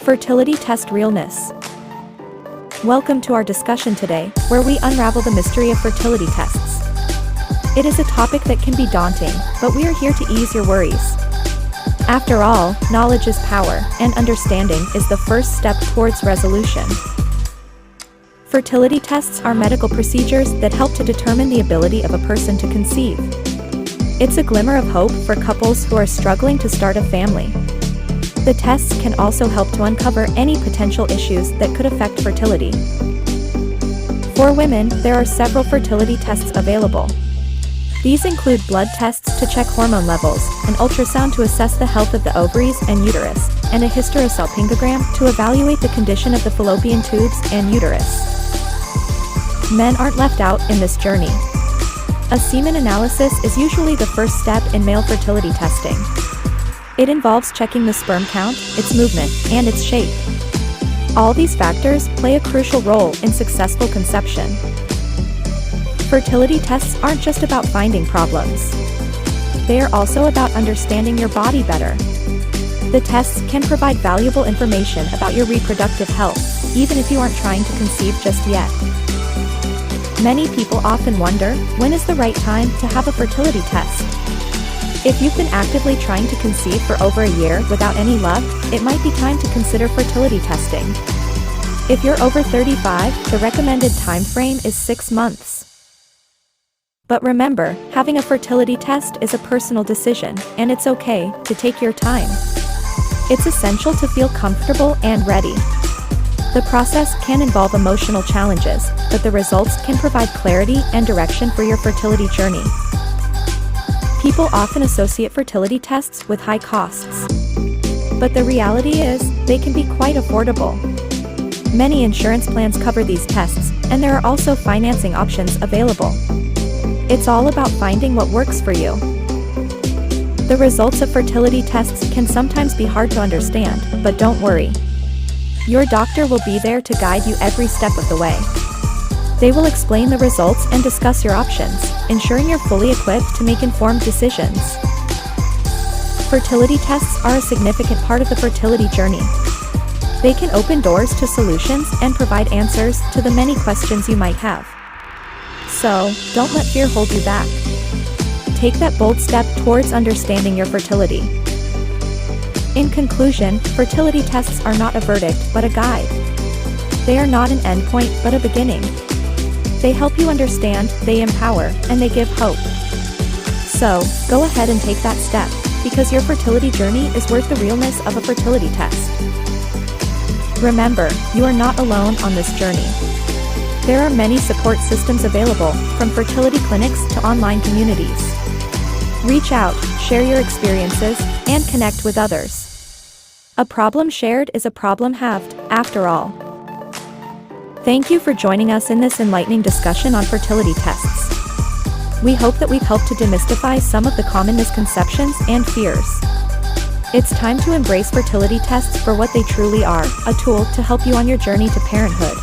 Fertility Test Realness. Welcome to our discussion today, where we unravel the mystery of fertility tests. It is a topic that can be daunting, but we are here to ease your worries. After all, knowledge is power, and understanding is the first step towards resolution. Fertility tests are medical procedures that help to determine the ability of a person to conceive. It's a glimmer of hope for couples who are struggling to start a family. The tests can also help to uncover any potential issues that could affect fertility. For women, there are several fertility tests available. These include blood tests to check hormone levels, an ultrasound to assess the health of the ovaries and uterus, and a hysterosalpingogram to evaluate the condition of the fallopian tubes and uterus. Men aren't left out in this journey. A semen analysis is usually the first step in male fertility testing. It involves checking the sperm count, its movement, and its shape. All these factors play a crucial role in successful conception. Fertility tests aren't just about finding problems. They are also about understanding your body better. The tests can provide valuable information about your reproductive health, even if you aren't trying to conceive just yet. Many people often wonder, when is the right time to have a fertility test? If you've been actively trying to conceive for over a year without any luck, it might be time to consider fertility testing. If you're over 35, the recommended time frame is 6 months. But remember, having a fertility test is a personal decision, and it's okay to take your time. It's essential to feel comfortable and ready. The process can involve emotional challenges, but the results can provide clarity and direction for your fertility journey. People often associate fertility tests with high costs. But the reality is, they can be quite affordable. Many insurance plans cover these tests, and there are also financing options available. It's all about finding what works for you. The results of fertility tests can sometimes be hard to understand, but don't worry. Your doctor will be there to guide you every step of the way. They will explain the results and discuss your options, ensuring you're fully equipped to make informed decisions. Fertility tests are a significant part of the fertility journey. They can open doors to solutions and provide answers to the many questions you might have. So, don't let fear hold you back. Take that bold step towards understanding your fertility. In conclusion, fertility tests are not a verdict but a guide. They are not an endpoint but a beginning. They help you understand, they empower, and they give hope. So, go ahead and take that step, because your fertility journey is worth the realness of a fertility test. Remember, you are not alone on this journey. There are many support systems available, from fertility clinics to online communities. Reach out, share your experiences, and connect with others. A problem shared is a problem halved, after all. Thank you for joining us in this enlightening discussion on fertility tests. We hope that we've helped to demystify some of the common misconceptions and fears. It's time to embrace fertility tests for what they truly are, a tool to help you on your journey to parenthood.